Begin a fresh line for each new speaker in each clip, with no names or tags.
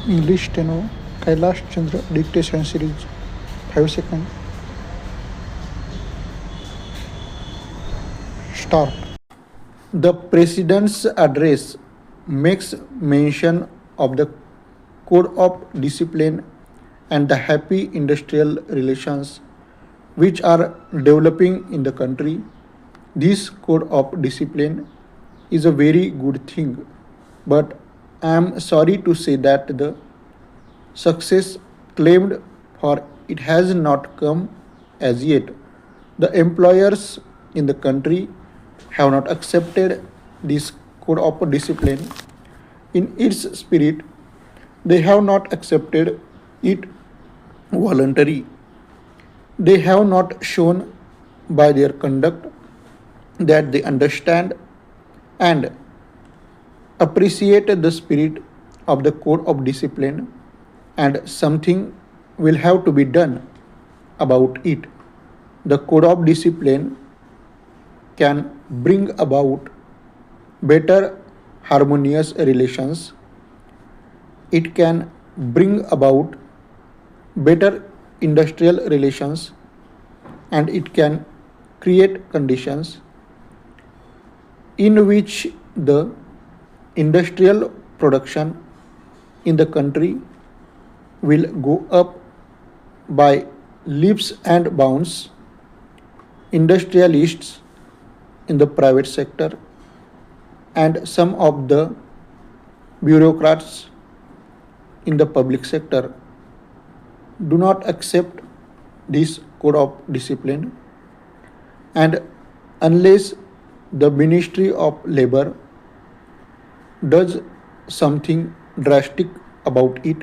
English Steno, Kailash Chandra Dictation Series, 5 seconds. Start. The President's address makes mention of the code of discipline and the happy industrial relations which are developing in the country. This code of discipline is a very good thing, but I am sorry to say that the success claimed for it has not come as yet. The employers in the country have not accepted this code of discipline in its spirit. They have not accepted it voluntary. They have not shown by their conduct that they understand and appreciate the spirit of the code of discipline, and something will have to be done about it. The code of discipline can bring about better harmonious relations. It can bring about better industrial relations, and it can create conditions in which the industrial production in the country will go up by leaps and bounds. Industrialists in the private sector and some of the bureaucrats in the public sector do not accept this code of discipline, and unless the Ministry of Labor does something drastic about it,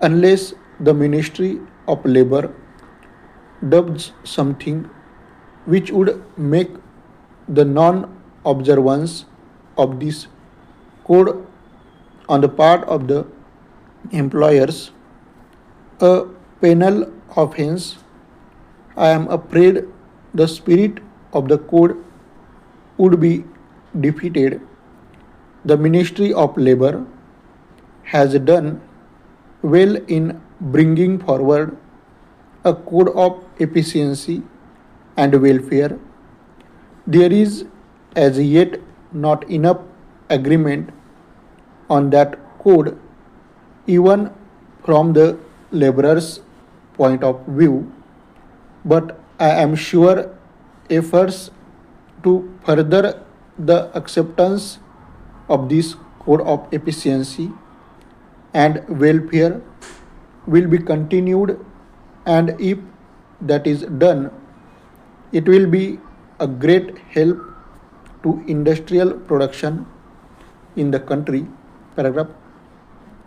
unless the Ministry of Labor does something which would make the non-observance of this code on the part of the employers a penal offense, I am afraid the spirit of the code would be defeated. The Ministry of Labor has done well in bringing forward a code of efficiency and welfare. There is as yet not enough agreement on that code, even from the laborers' point of view, but I am sure efforts to further the acceptance of this code of efficiency and welfare will be continued, and if that is done, it will be a great help to industrial production in the country. Paragraph.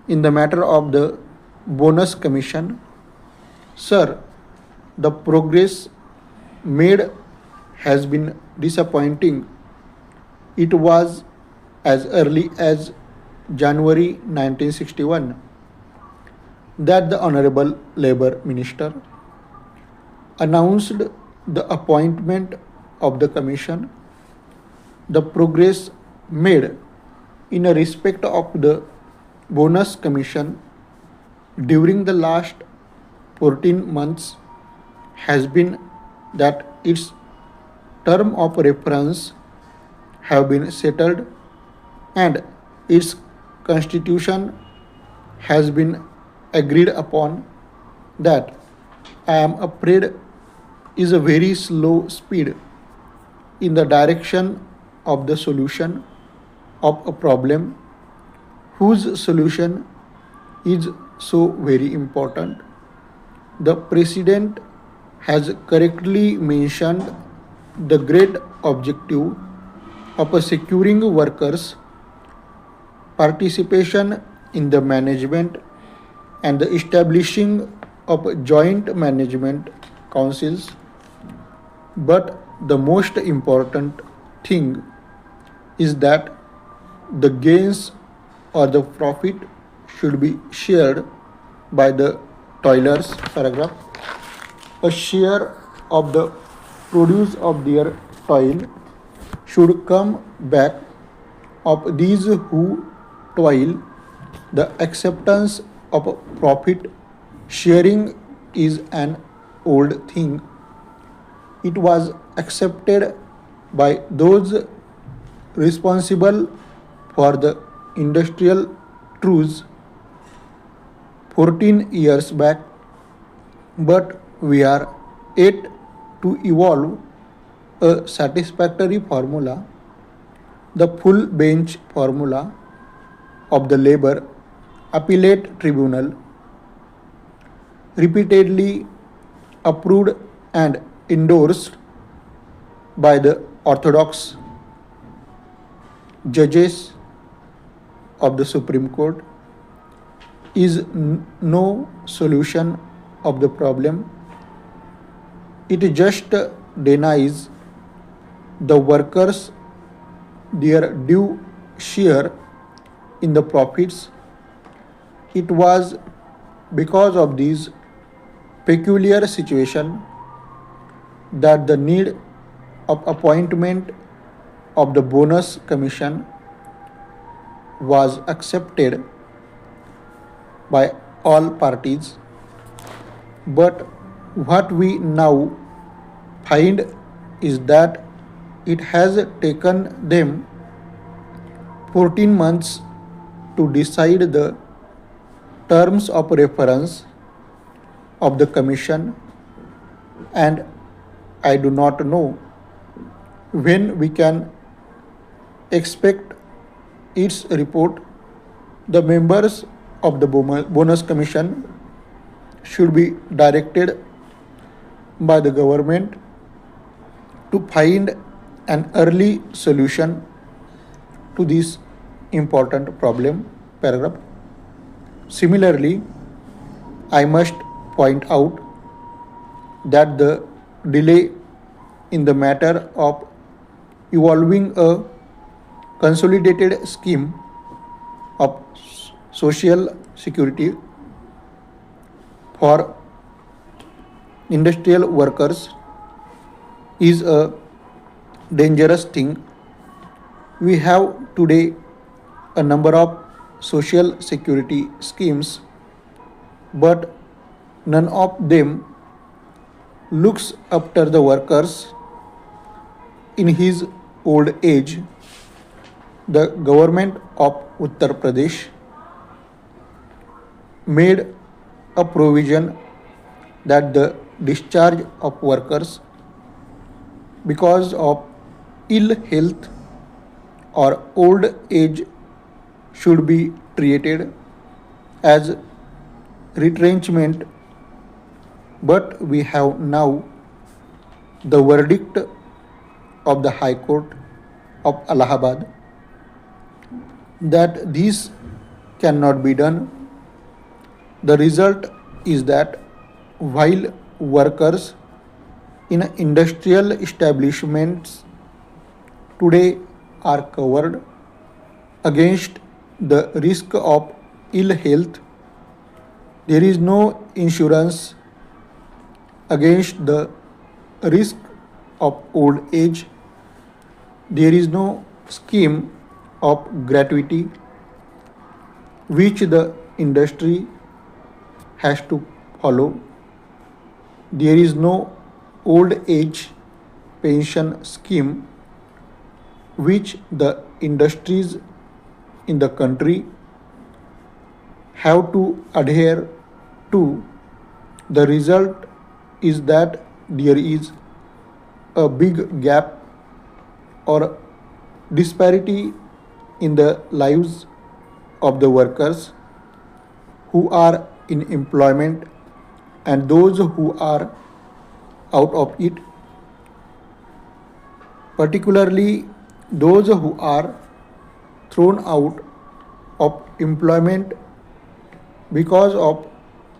In the matter of the bonus commission, sir, the progress made has been disappointing. It was as early as January 1961 that the Honorable Labor Minister announced the appointment of the commission. The progress made in a respect of the bonus commission during the last 14 months has been that its term of reference have been settled and its constitution has been agreed upon. That I am afraid is a very slow speed in the direction of the solution of a problem whose solution is so very important. The President has correctly mentioned the great objective of securing workers' participation in the management and the establishing of joint management councils. But the most important thing is that the gains or the profit should be shared by the toilers. Paragraph. A share of the produce of their toil should come back of these who toil The acceptance of profit sharing is an old thing. It was accepted by those responsible for the industrial truce 14 years back, but we are yet to evolve a satisfactory formula, the full bench formula of the Labor Appellate Tribunal, repeatedly approved and endorsed by the orthodox judges of the Supreme Court, is no solution of the problem. It just denies the workers their due share in the profits. It was because of this peculiar situation that the need of appointment of the bonus commission was accepted by all parties. But what we now find is that it has taken them 14 months to decide the terms of reference of the commission, and I do not know when we can expect its report. The members of the bonus commission should be directed by the government to find an early solution to this important problem. Paragraph. Similarly, I must point out that the delay in the matter of evolving a consolidated scheme of social security for industrial workers is a dangerous thing. We have today a number of social security schemes, but none of them looks after the workers in his old age. The government of Uttar Pradesh made a provision that the discharge of workers because of ill health or old age should be treated as retrenchment, but we have now the verdict of the High Court of Allahabad that this cannot be done. The result is that while workers in industrial establishments today are covered against the risk of ill health, there is no insurance against the risk of old age. There is no scheme of gratuity which the industry has to follow. There is no old age pension scheme which the industries in the country have to adhere to. The result is that there is a big gap or disparity in the lives of the workers who are in employment and those who are out of it, particularly those who are thrown out of employment because of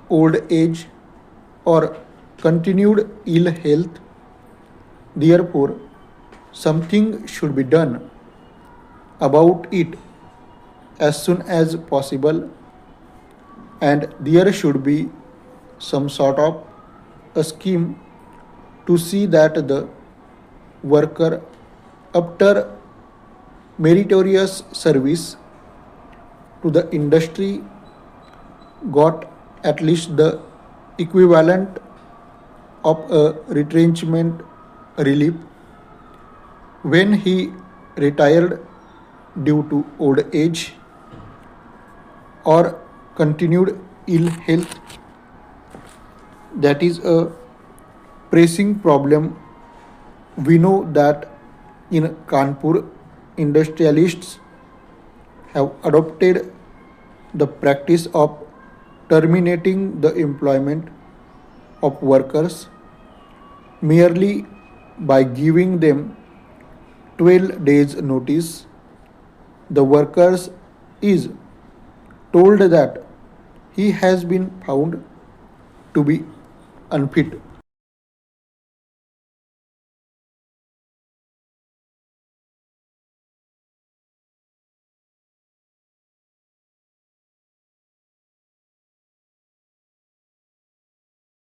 old age or continued ill health. Therefore, something should be done about it as soon as possible, and there should be some sort of a scheme to see that the worker, after meritorious service to the industry got at least the equivalent of a retrenchment relief when he retired due to old age or continued ill health. That is a pressing problem. We know that in Kanpur, industrialists have adopted the practice of terminating the employment of workers merely by giving them 12 days notice. The workers is told that he has been found to be unfit